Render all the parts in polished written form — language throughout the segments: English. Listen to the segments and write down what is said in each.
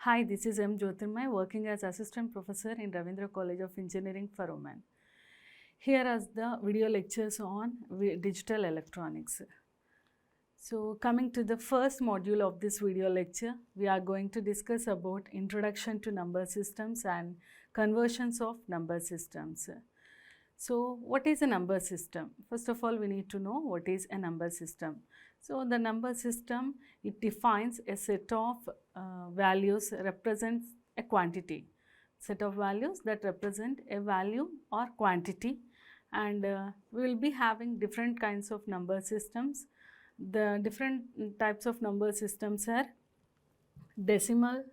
Hi, this is M. Jyotirmay, working as Assistant Professor in Ravindra College of Engineering for Women. Here are the video lectures on digital electronics. So, coming to the first module of this video lecture, we are going to discuss about introduction to number systems and conversions of number systems. So, what is a number system? First of all, we need to know what is a number system. So, the number system, it defines a set of values represents a quantity, set of values that represent a value or quantity, and we will be having different kinds of number systems. The different types of number systems are decimal.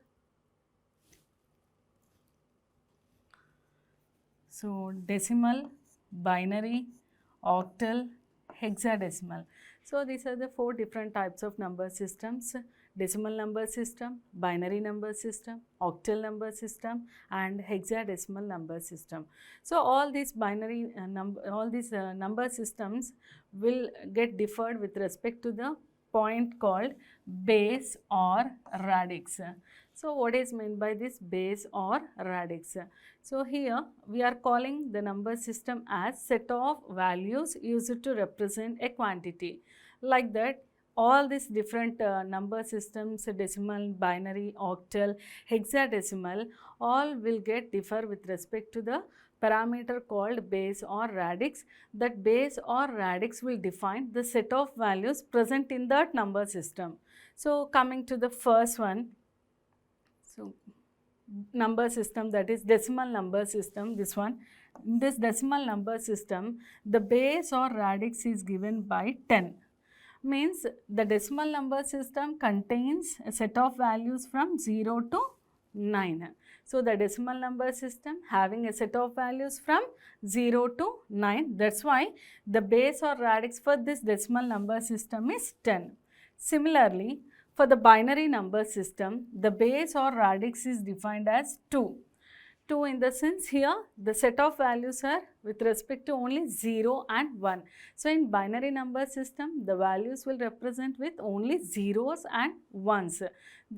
So, decimal, binary, octal, hexadecimal. So, these are the four different types of number systems: decimal number system, binary number system, octal number system, and hexadecimal number system. So, all these binary number systems will get differed with respect to the point called base or radix. So, what is meant by this base or radix? So, here we are calling the number system as set of values used to represent a quantity. Like that, all these different number systems, decimal, binary, octal, hexadecimal, all will get differ with respect to the parameter called base or radix. That base or radix will define the set of values present in that number system. So, coming to the first one, so number system, that is decimal number system, this one. In this decimal number system, the base or radix is given by 10. Means the decimal number system contains a set of values from 0 to 9. So, the decimal number system having a set of values from 0 to 9. That is why the base or radix for this decimal number system is 10. Similarly, for the binary number system, the base or radix is defined as 2. 2 in the sense here the set of values are with respect to only 0 and 1. So, in binary number system, the values will represent with only zeros and ones.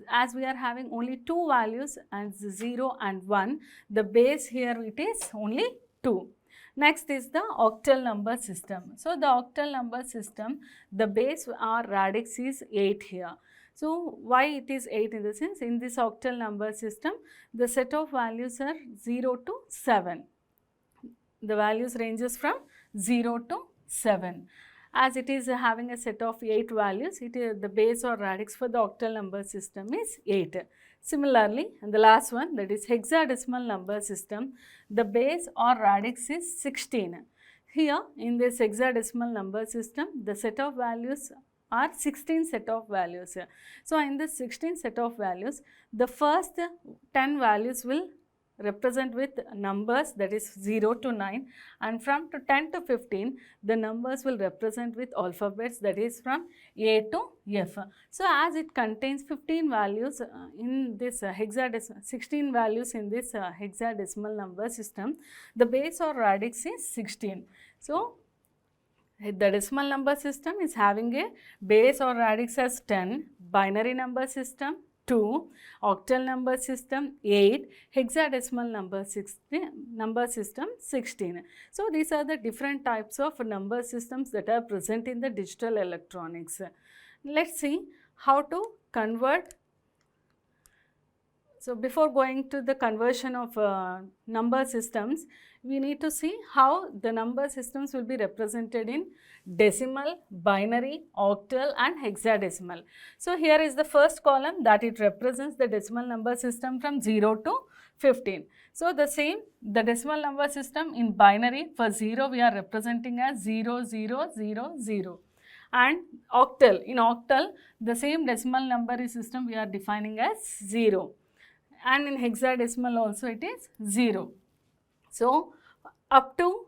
As we are having only 2 values and 0 and 1, the base here it is only 2. Next is the octal number system. So, the octal number system, the base or radix is 8 here. So, why it is 8 in the sense, in this octal number system, the set of values are 0 to 7. The values ranges from 0 to 7. As it is having a set of 8 values, it is the base or radix for the octal number system is 8. Similarly, and the last one, that is hexadecimal number system, the base or radix is 16. Here in this hexadecimal number system, the set of values are 16 set of values. So, in this 16 set of values, the first 10 values will represent with numbers, that is 0 to 9, and from to 10 to 15 the numbers will represent with alphabets, that is from A to F. So, as it contains 15 values in this hexadecimal, 16 values in this hexadecimal number system, the base or radix is 16. So, the decimal number system is having a base or radix as 10, binary number system 2, octal number system 8, hexadecimal number system 16. So, these are the different types of number systems that are present in the digital electronics. Let us see how to convert. So, before going to the conversion of number systems, we need to see how the number systems will be represented in decimal, binary, octal and hexadecimal. So, here is the first column that it represents the decimal number system from 0 to 15. So, the same, the decimal number system in binary for 0 we are representing as 0, 0, 0, 0. And octal, in octal the same decimal number system we are defining as 0. And in hexadecimal also it is 0. So, up to,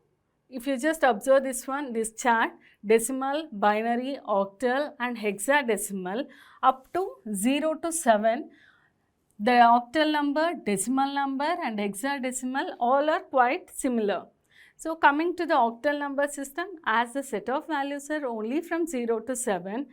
if you just observe this one, this chart, decimal, binary, octal and hexadecimal, up to 0 to 7, the octal number, decimal number and hexadecimal all are quite similar. So, coming to the octal number system, as the set of values are only from 0 to 7,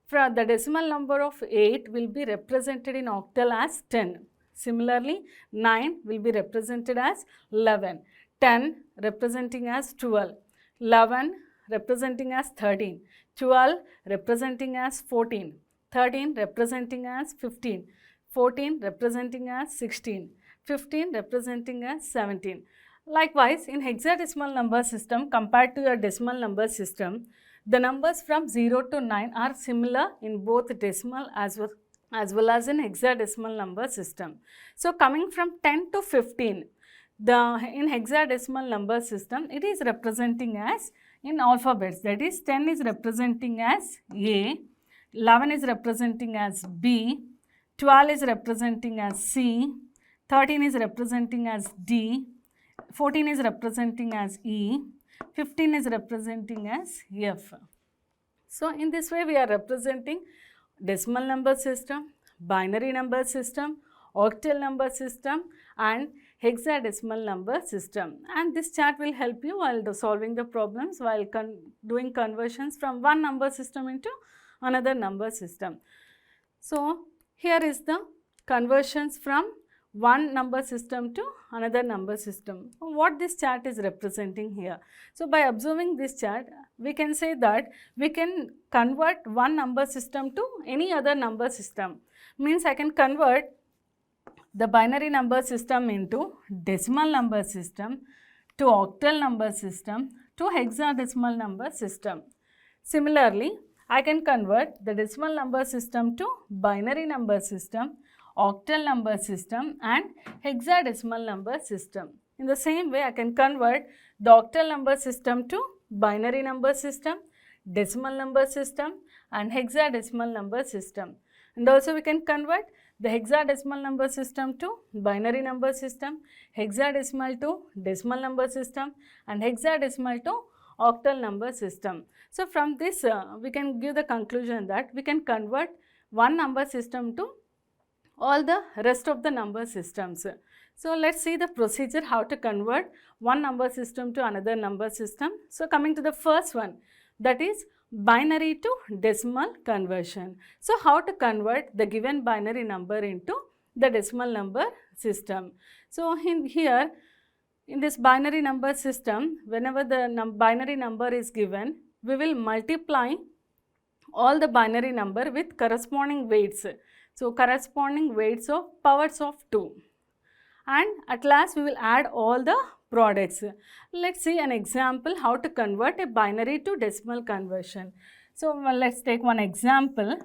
from the decimal number of 8 will be represented in octal as 10. Similarly, 9 will be represented as 11, 10 representing as 12, 11 representing as 13, 12 representing as 14, 13 representing as 15, 14 representing as 16, 15 representing as 17. Likewise, in hexadecimal number system compared to your decimal number system, the numbers from 0 to 9 are similar in both decimal as well as in hexadecimal number system. So, coming from 10 to 15, in hexadecimal number system, it is representing as in alphabets, that is 10 is representing as A, 11 is representing as B, 12 is representing as C, 13 is representing as D, 14 is representing as E, 15 is representing as F. So, in this way we are representing decimal number system, binary number system, octal number system and hexadecimal number system, and this chart will help you while solving the problems, while doing conversions from one number system into another number system. So, here is the conversions from one number system to another number system. What this chart is representing here. So, by observing this chart, we can say that we can convert one number system to any other number system. Means I can convert the binary number system into decimal number system, to octal number system, to hexadecimal number system. Similarly, I can convert the decimal number system to binary number system, octal number system and hexadecimal number system. In the same way, I can convert the octal number system to binary number system, decimal number system and hexadecimal number system. And also we can convert the hexadecimal number system to binary number system, hexadecimal to decimal number system and hexadecimal to octal number system. So, from this we can give the conclusion that we can convert one number system to all the rest of the number systems. So, let us see the procedure how to convert one number system to another number system. So, coming to the first one, that is binary to decimal conversion. So, how to convert the given binary number into the decimal number system. So, here in this binary number system, whenever the binary number is given, we will multiply all the binary number with corresponding weights. So, corresponding weights of powers of 2, and at last we will add all the products. Let us see an example how to convert a binary to decimal conversion. So, let us take one example,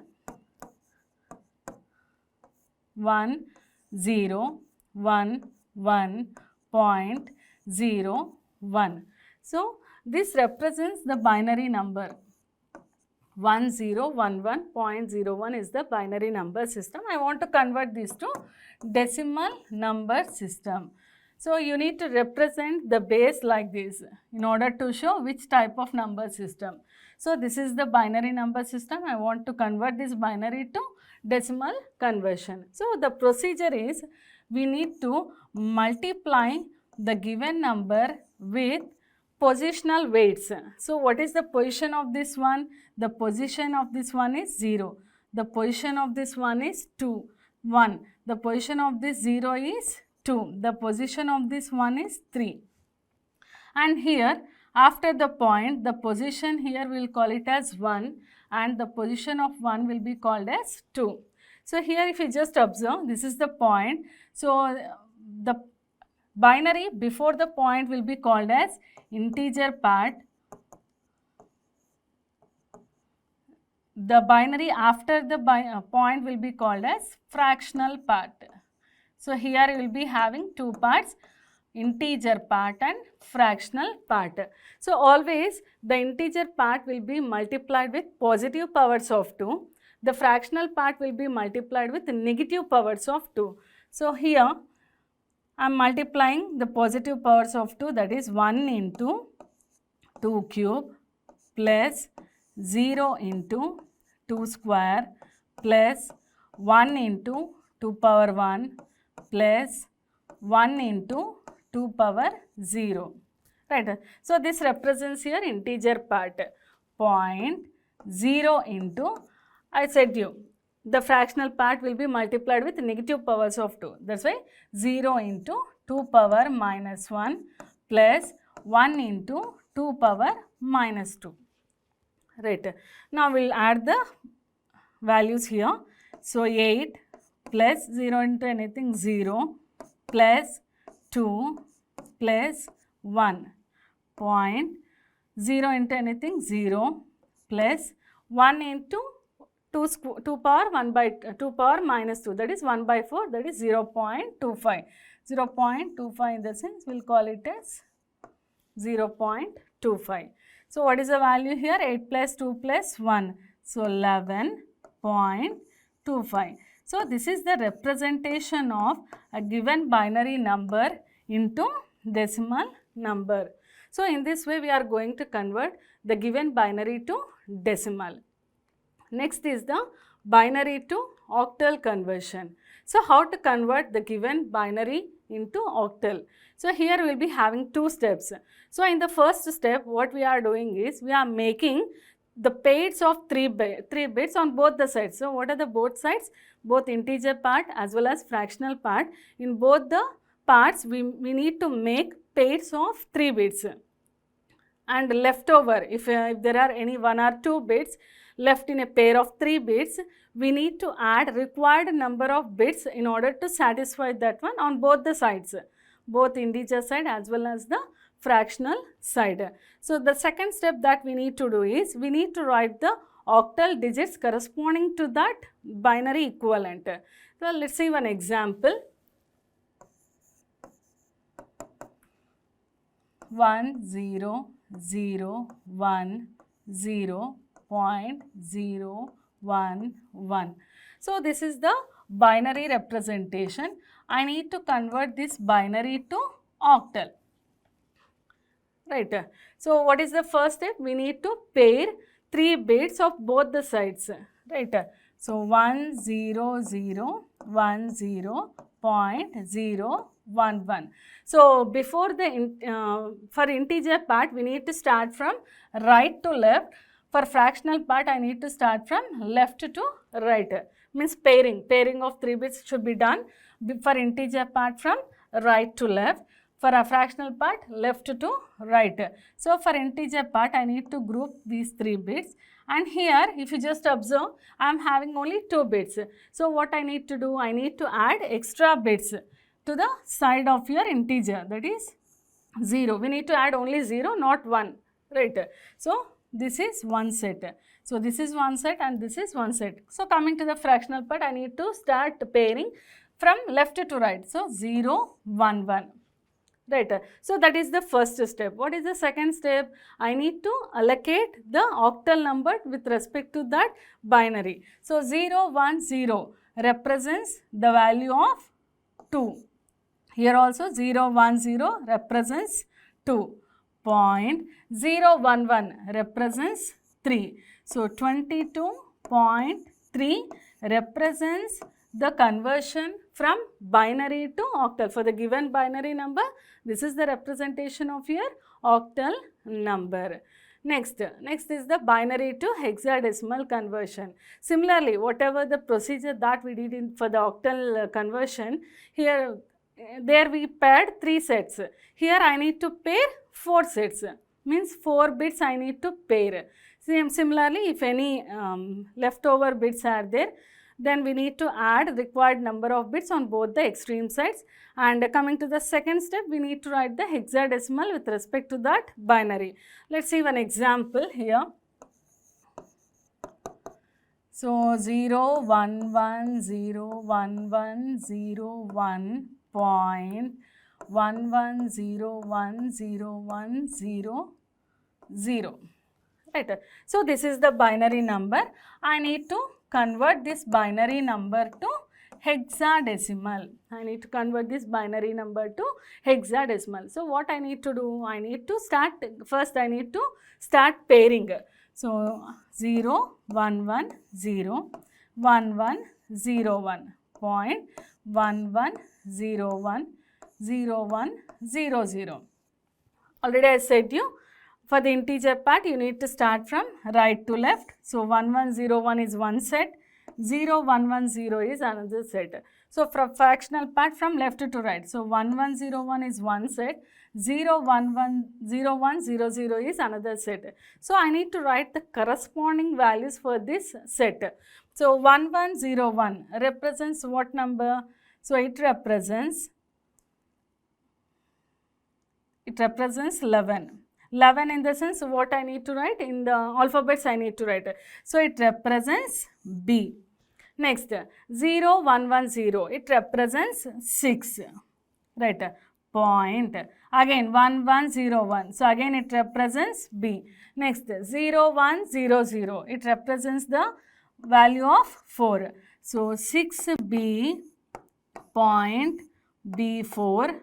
1011.01. So, this represents the binary number. 1011.01 is the binary number system. I want to convert this to decimal number system. So, you need to represent the base like this in order to show which type of number system. So, this is the binary number system. I want to convert this binary to decimal conversion. So, the procedure is we need to multiply the given number with positional weights. So, what is the position of this one? The position of this one is 0. The position of this one is 2, 1. The position of this 0 is 2. The position of this one is 3. And here after the point, the position here we will call it as 1 and the position of 1 will be called as 2. So, here if you just observe, this is the point. So, the binary before the point will be called as integer part. The binary after the point will be called as fractional part. So, here you will be having two parts, integer part and fractional part. So, always the integer part will be multiplied with positive powers of 2. The fractional part will be multiplied with negative powers of 2. So, here I am multiplying the positive powers of 2, that is 1 into 2 cube plus 0 into 2 square plus 1 into 2 power 1 plus 1 into 2 power 0. Right. So, this represents here integer part 0.0 into, I said you, the fractional part will be multiplied with negative powers of 2. That's why 0 into 2 power minus 1 plus 1 into 2 power minus 2. Right. Now we'll add the values here. So 8 plus 0 into anything 0 plus 2 plus 1 point 0 into anything 0 plus 1 into 2 power 1 by 2 power minus 2, that is 1 by 4, that is 0.25. 0.25 in the sense we'll call it as 0.25. So what is the value here? 8 plus 2 plus 1. So 11.25. So this is the representation of a given binary number into decimal number. So in this way we are going to convert the given binary to decimal. Next is the binary to octal conversion. So how to convert the given binary into octal? So here we will be having two steps. So in the first step, what we are doing is we are making the pairs of 3 bits on both the sides. So what are the both sides? Both integer part as well as fractional part. In both the parts, we need to make pairs of 3 bits. And leftover, if there are any 1 or 2 bits left in a pair of 3 bits, we need to add required number of bits in order to satisfy that one on both the sides, both integer side as well as the fractional side. So the second step that we need to do is we need to write the octal digits corresponding to that binary equivalent. So let's see one example. 1010.011. So this is the binary representation. I need to convert this binary to octal. Right. So what is the first step? We need to pair 3 bits of both the sides. Right. So 100.011. So before the for integer part we need to start from right to left. For fractional part I need to start from left to right. Means pairing of 3 bits should be done. For integer part from right to left. For a fractional part left to right. So for integer part I need to group these 3 bits. And here if you just observe, I am having only 2 bits. So what I need to do? I need to add extra bits to the side of your integer, that is 0. We need to add only 0, not 1. Right. So this is one set. So this is one set and this is one set. So coming to the fractional part, I need to start pairing from left to right. So 0, 1, 1. Right. So that is the first step. What is the second step? I need to allocate the octal number with respect to that binary. So 0, 1, 0 represents the value of 2. Here also 0, 1, 0 represents 2. 0.011 represents 3. So 22.3 represents the conversion from binary to octal. For the given binary number, this is the representation of your octal number. Next is the binary to hexadecimal conversion. Similarly, whatever the procedure that we did for the octal conversion, there we paired 3 sets. Here I need to pair 4 sets. Means 4 bits I need to pair. Similarly, if any leftover bits are there, then we need to add required number of bits on both the extreme sides. And coming to the second step, we need to write the hexadecimal with respect to that binary. Let's see one example here. So 0, 1, 1, 0, 1, 1, 0, 1, 0.11010100. Right. So this is the binary number. I need to convert this binary number to hexadecimal. I need to convert this binary number to hexadecimal. So what I need to do? I need to start pairing. So 0, 1, 1, 0, 1, 1, 0, 1, 0.11010100. Already I said you, For the integer part, you need to start from right to left. So 1101 is one set, 0110 is another set. So from fractional part, from left to right. So 1101 is one set, 0100 is another set. So I need to write the corresponding values for this set. So 1101 represents what number? So it represents 11. 11 in the sense what I need to write in the alphabets I need to write. So it represents B. Next 0110, it represents 6. Right. Point. Again 1101. So again it represents B. Next 0100, it represents the value of 4. So 6B point B4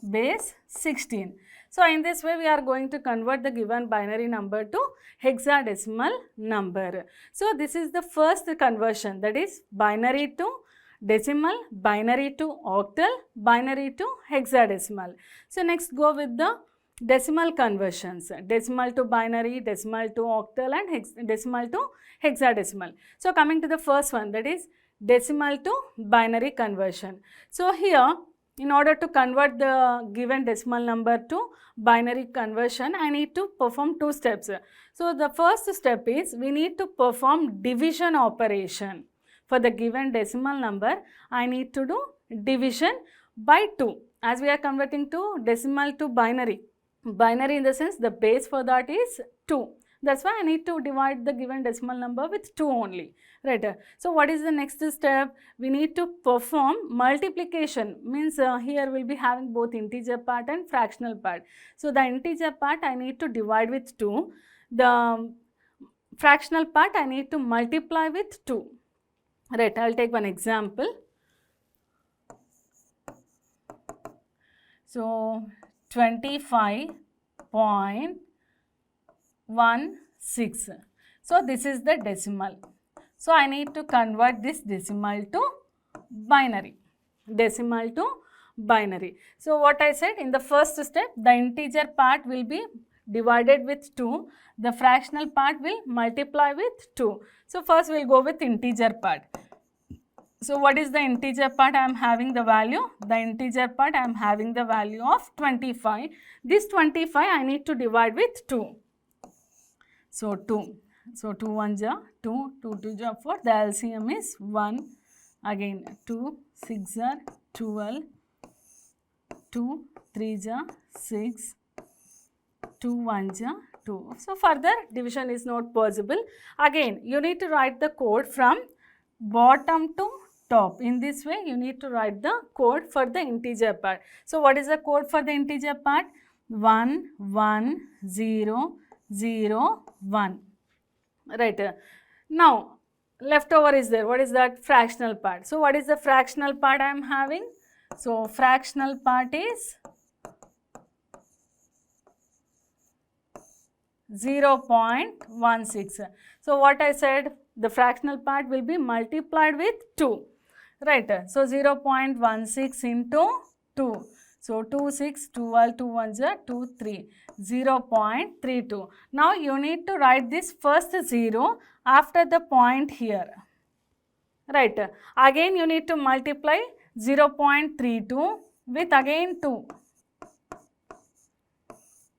base 16. So in this way we are going to convert the given binary number to hexadecimal number. So this is the first conversion, that is binary to decimal, binary to octal, binary to hexadecimal. So next go with the decimal conversions, decimal to binary, decimal to octal and decimal to hexadecimal. So coming to the first one, that is decimal to binary conversion. So here, in order to convert the given decimal number to binary conversion, I need to perform two steps. So the first step is we need to perform division operation. For the given decimal number, I need to do division by 2. As we are converting to decimal to binary. Binary in the sense the base for that is 2. That's why I need to divide the given decimal number with 2 only. Right. So what is the next step? We need to perform multiplication. Means here we'll be having both integer part and fractional part. So the integer part I need to divide with 2. The fractional part I need to multiply with 2. Right. I'll take one example. So 25.16. So this is the decimal. So I need to convert this decimal to binary. Decimal to binary. So what I said, in the first step, the integer part will be divided with 2. The fractional part will multiply with 2. So first we will go with integer part. So what is the integer part? I am having the value. The integer part I am having the value of 25. This 25 I need to divide with 2. So 2. So 2 1s are 2, 2 2s are 4. The LCM is 1. Again 2, 6 are 12. 2 3s are 6. 2 1s are 2. So further division is not possible. Again you need to write the code from bottom to top. In this way you need to write the code for the integer part. So what is the code for the integer part? 1 1 0 0 1. Right. Now leftover is there. What is that? Fractional part. So what is the fractional part I am having? So fractional part is 0.16. So what I said, the fractional part will be multiplied with 2. Right. So 0.16 into 2. So 2 6, 12, 2 1s are 2 3, 0.32. Now you need to write this first 0 after the point here. Right. Again you need to multiply 0.32 with again 2.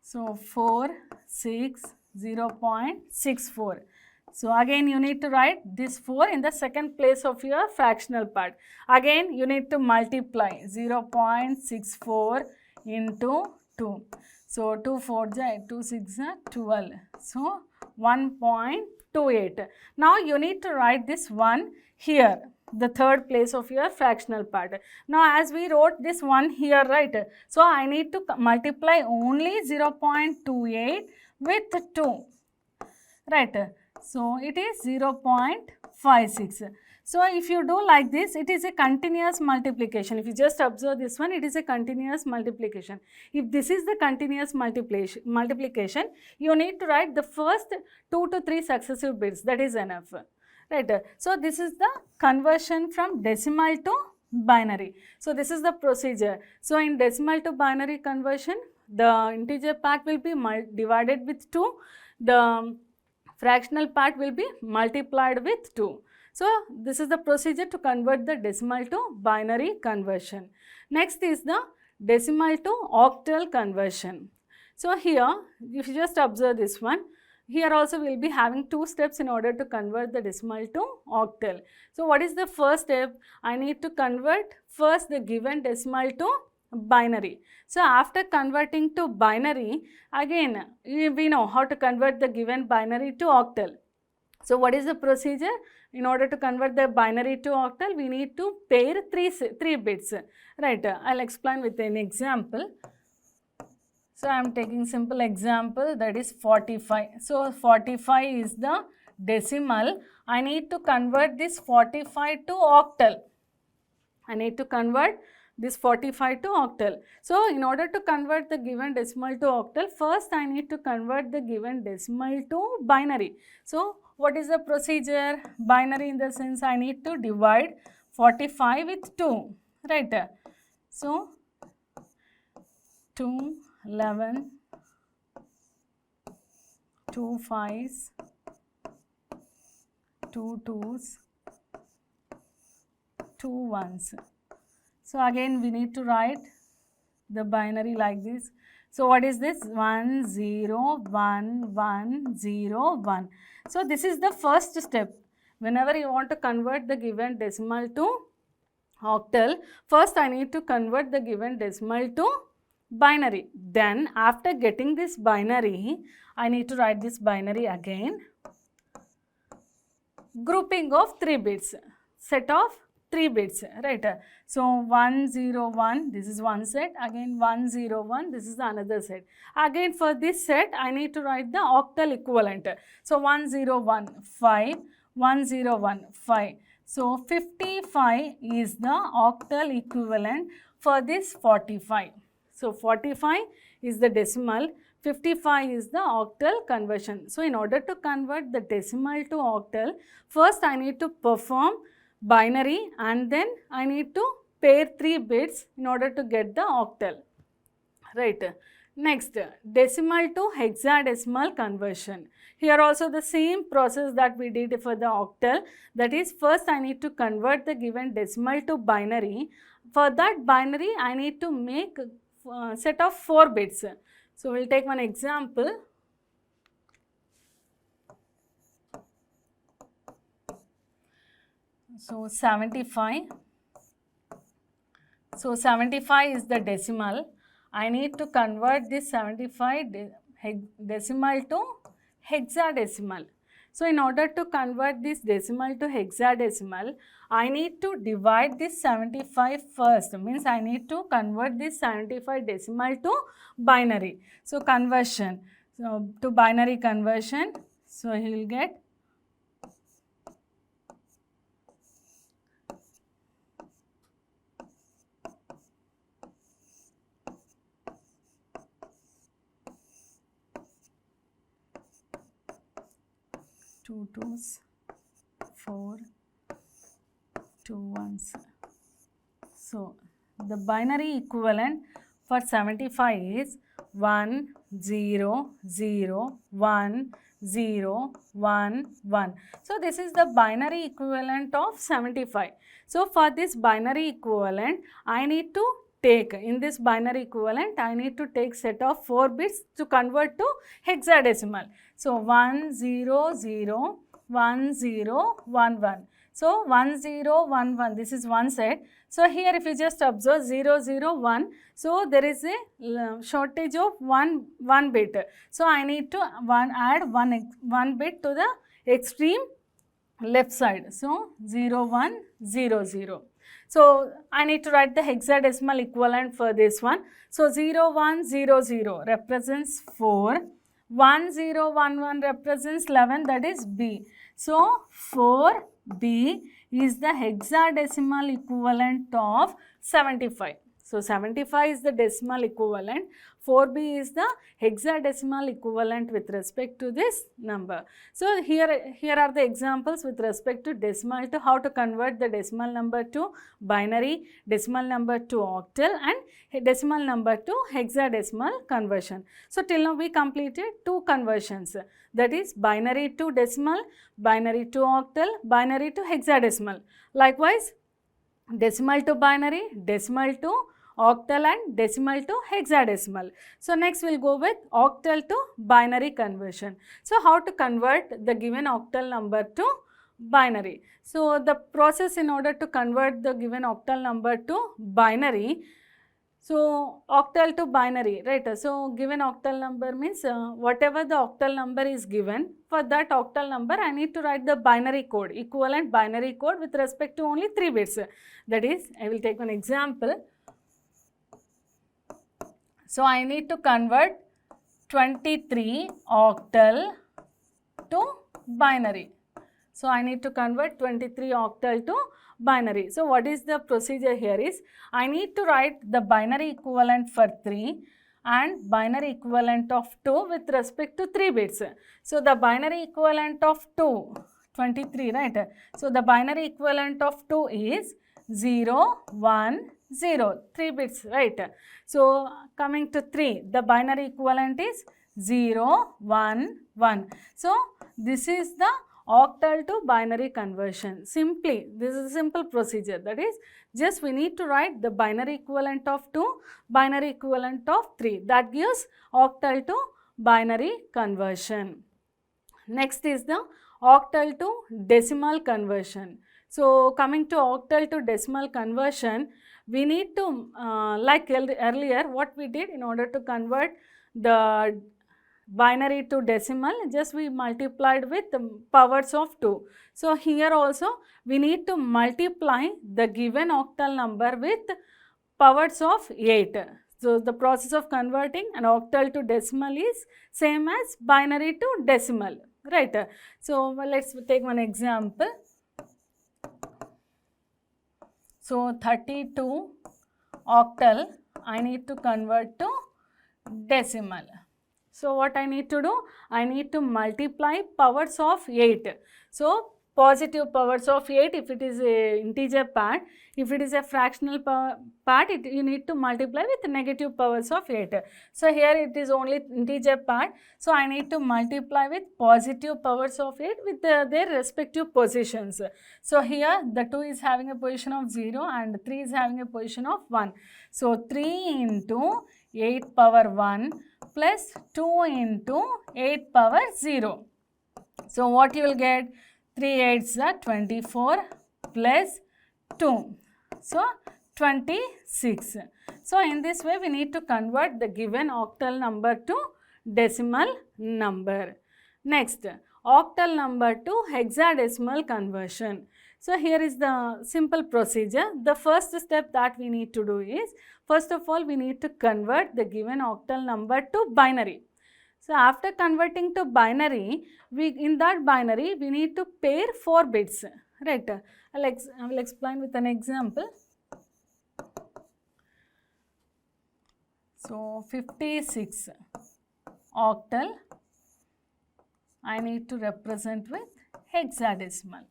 So 4 6, 0.64. So again you need to write this 4 in the second place of your fractional part. Again you need to multiply 0.64 into 2. So 2 4s are 2 6 are 12. So 1.28. Now you need to write this 1 here, the third place of your fractional part. Now as we wrote this 1 here, right, so I need to multiply only 0.28 with 2. Right. So it is 0.56. So if you do like this, it is a continuous multiplication. If you just observe this one, it is a continuous multiplication. If this is the continuous multiplication, you need to write the first 2 to 3 successive bits. That is enough. Right. So this is the conversion from decimal to binary. So this is the procedure. So in decimal to binary conversion, the integer part will be divided with 2, the fractional part will be multiplied with 2. So, this is the procedure to convert the decimal to binary conversion. Next is the decimal to octal conversion. So, here if you just observe this one, here also we will be having 2 steps in order to convert the decimal to octal. So, what is the first step? I need to convert first the given decimal to binary. So, after converting to binary, again we know how to convert the given binary to octal. So, what is the procedure? In order to convert the binary to octal, we need to pair 3 bits, right? I'll explain with an example. So, I am taking simple example, that is 45. So, 45 is the decimal. I need to convert this 45 to octal. I need to convert this 45 to octal. So, in order to convert the given decimal to octal, first I need to convert the given decimal to binary. So, what is the procedure? Binary in the sense I need to divide 45 with 2, right? So, 2, 11, 2 5s, 2 2s, 2 1s. So, again we need to write the binary like this. So, what is this? 1 0 1 1 0 1. So, this is the first step. Whenever you want to convert the given decimal to octal, first I need to convert the given decimal to binary. Then after getting this binary, I need to write this binary again. Grouping of 3 bits, set of 3 bits, right? So, 1 0 1, this is one set, again 1 0 1, this is another set. Again for this set, I need to write the octal equivalent. So, 1 0 1 5, 1 0 1 5. So, 55 is the octal equivalent for this 45. So, 45 is the decimal, 55 is the octal conversion. So, in order to convert the decimal to octal, first I need to perform binary and then I need to pair 3 bits in order to get the octal, right? Next, decimal to hexadecimal conversion. Here also the same process that we did for the octal, that is first I need to convert the given decimal to binary. For that binary I need to make a set of 4 bits. So, we will take one example. So, 75. So, 75 is the decimal. I need to convert this 75 decimal to hexadecimal. So, in order to convert this decimal to hexadecimal, I need to divide this 75 first, means I need to convert this 75 decimal to binary. So, conversion, so to binary conversion, so he will get 2 2s, 4, 2 1s. So, the binary equivalent for 75 is 1 0 0 1 0 1 1. So, this is the binary equivalent of 75. So, for this binary equivalent, I need to take, in this binary equivalent, I need to take set of 4 bits to convert to hexadecimal. So, 1 0 0 1 0 1 1. So, 1 0 1 1, this is one set. So, here if you just observe 0 0 1, so there is a shortage of one bit. So, I need to add one bit to the extreme left side. So, 0 1 0 0. So, I need to write the hexadecimal equivalent for this one. So, 0 1 0 0 represents 4, 1 0 1 1 represents 11, that is B. So, 4B is the hexadecimal equivalent of 75. So 75 is the decimal equivalent, 4b is the hexadecimal equivalent with respect to this number. So here are the examples with respect to decimal, to how to convert the decimal number to binary, decimal number to octal, and decimal number to hexadecimal conversion. So till now we completed 2 conversions, that is binary to decimal, binary to octal, binary to hexadecimal. Likewise, decimal to binary, decimal to octal, and decimal to hexadecimal. So next we'll go with octal to binary conversion. So how to convert the given octal number to binary? So the process in order to convert the given octal number to binary, so octal to binary, right? So given octal number means whatever the octal number is given, for that octal number I need to write the binary code, equivalent binary code with respect to only 3 bits. That is, I will take one example. So I need to convert 23 octal to binary. So I need to convert 23 octal to binary. So what is the procedure here is, I need to write the binary equivalent for 3 and binary equivalent of 2 with respect to 3 bits. So the binary equivalent of 2, 23, right? So the binary equivalent of 2 is 0, 1, 0, 3 bits, right? So coming to 3, the binary equivalent is 0, 1, 1. So this is the octal to binary conversion. Simply, this is a simple procedure, that is, just we need to write the binary equivalent of 2, binary equivalent of 3. That gives octal to binary conversion. Next is the octal to decimal conversion. So coming to octal to decimal conversion, we need to, like earlier what we did in order to convert the binary to decimal, just we multiplied with powers of 2. So here also we need to multiply the given octal number with powers of 8. So the process of converting an octal to decimal is same as binary to decimal, right? So let's take one example. So 32 octal I need to convert to decimal. So what I need to do? I need to multiply powers of 8. So positive powers of 8 if it is a integer part. If it is a fractional part, you need to multiply with negative powers of 8. So here it is only integer part. So I need to multiply with positive powers of 8 with their respective positions. So here the 2 is having a position of 0 and 3 is having a position of 1. So 3 into 8 power 1 plus 2 into 8 power 0. So what you will get? 3 8s are 24 plus 2. So 26. So in this way we need to convert the given octal number to decimal number. Next, octal number to hexadecimal conversion. So here is the simple procedure. The first step that we need to do is, first of all we need to convert the given octal number to binary. So after converting to binary, in that binary we need to pair 4 bits, right? I will explain with an example. So 56 octal I need to represent with hexadecimal,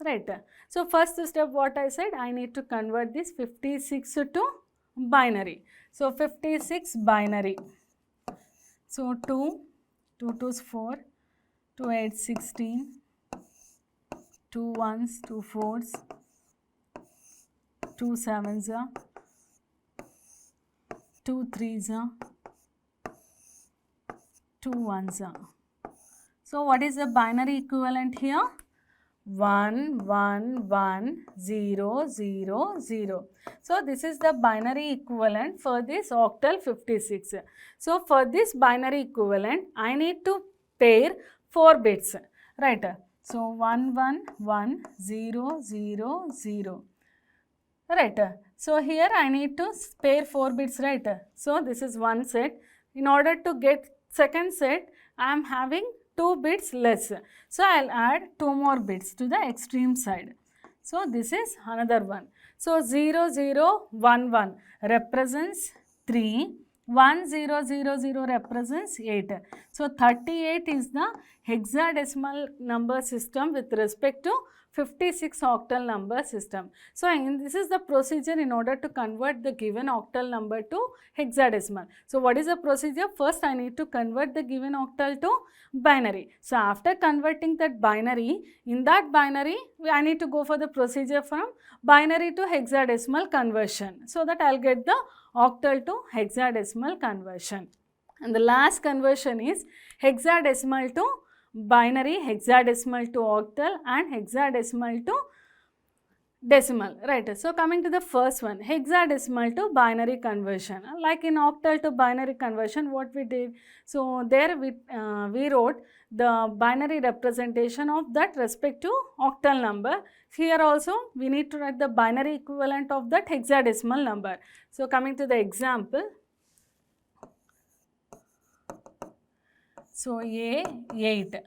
right? So first step what I said, I need to convert this 56 to binary. So 56 binary. So 2 2's 4, 2 8's 16, 2 1's, 2 4's, 2 7's, 2 3's, 2 1's. So what is the binary equivalent here? 1 1 1 0 0 0. So this is the binary equivalent for this octal 56. So for this binary equivalent I need to pair 4 bits, right? So 1 1 1 0 0 0, right? So here I need to pair 4 bits, right? So this is one set. In order to get second set, I am having 2 bits less. So I'll add 2 more bits to the extreme side. So this is another one. So 0011 represents 3, 1000 represents 8. So 38 is the hexadecimal number system with respect to 56 octal number system. So this is the procedure in order to convert the given octal number to hexadecimal. So what is the procedure? First I need to convert the given octal to binary. So after converting that binary, in that binary I need to go for the procedure from binary to hexadecimal conversion, so that I will get the octal to hexadecimal conversion. And the last conversion is hexadecimal to binary, hexadecimal to octal, and hexadecimal to decimal, right? So coming to the first one, hexadecimal to binary conversion. Like in octal to binary conversion, what we did, so there we wrote the binary representation of that respective octal number. Here also we need to write the binary equivalent of that hexadecimal number. So coming to the example, so A8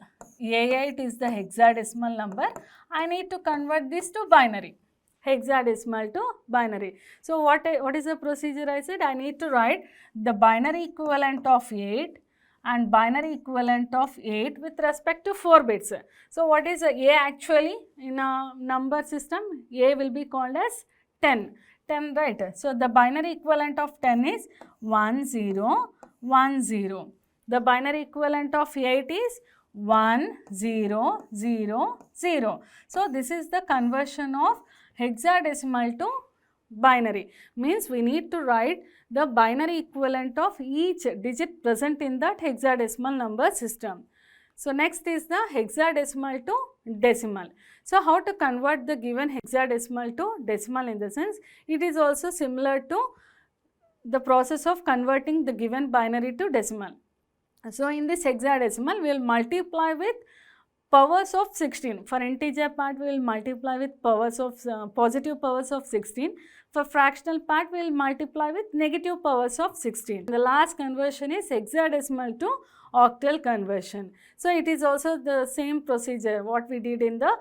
is the hexadecimal number. I need to convert this to binary, hexadecimal to binary. So what is the procedure? I said I need to write the binary equivalent of 8 and binary equivalent of 8 with respect to 4 bits. So what is A actually in a number system? A will be called as 10, right? So the binary equivalent of 10 is 1010. The binary equivalent of 8 is 1000. So this is the conversion of hexadecimal to binary. Means we need to write the binary equivalent of each digit present in that hexadecimal number system. So next is the hexadecimal to decimal. So how to convert the given hexadecimal to decimal? In the sense, it is also similar to the process of converting the given binary to decimal. So in this hexadecimal, we will multiply with powers of 16. For integer part, we will multiply with powers of positive powers of 16. For fractional part, we will multiply with negative powers of 16. The last conversion is hexadecimal to octal conversion. So it is also the same procedure what we did in the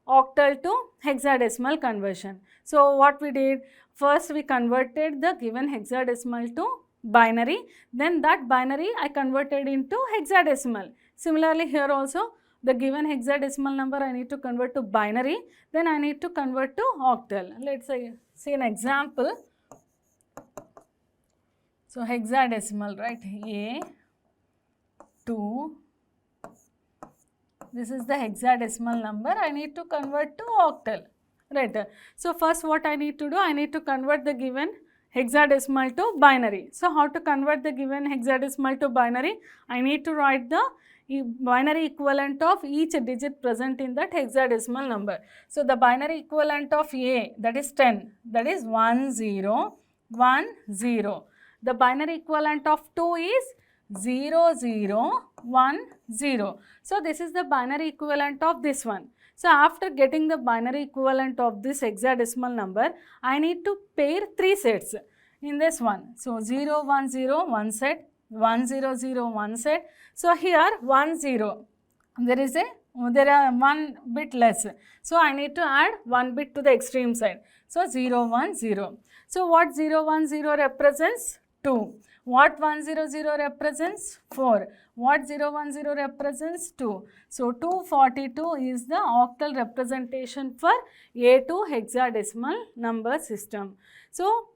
octal to hexadecimal conversion. So what we did, first we converted the given hexadecimal to binary, then that binary I converted into hexadecimal. Similarly here also the given hexadecimal number I need to convert to binary, then I need to convert to octal. Let's see an example. So hexadecimal, right? A2, this is the hexadecimal number, I need to convert to octal, right? So first what I need to do, I need to convert the given hexadecimal to binary. So how to convert the given hexadecimal to binary? I need to write the binary equivalent of each digit present in that hexadecimal number. So the binary equivalent of A, that is 10, that is 1010. The binary equivalent of 2 is 0010. So this is the binary equivalent of this one. So after getting the binary equivalent of this hexadecimal number, I need to pair 3 sets in this one. So 010 one set, 100 one set. So here 10, there are 1 bit less. So I need to add 1 bit to the extreme side. So 010. So what 010 represents? 2. What 100 represents? 4. What 010 represents? 2. So 242 is the octal representation for A2 hexadecimal number system. So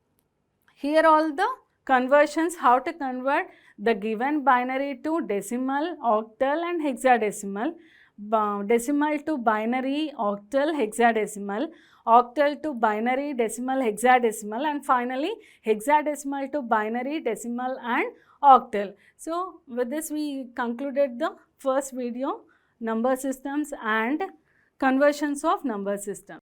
here all the conversions, how to convert the given binary to decimal, octal and hexadecimal, decimal to binary, octal, hexadecimal, octal to binary, decimal, hexadecimal, and finally hexadecimal to binary, decimal and octal. So with this we concluded the first video, number systems and conversions of number system.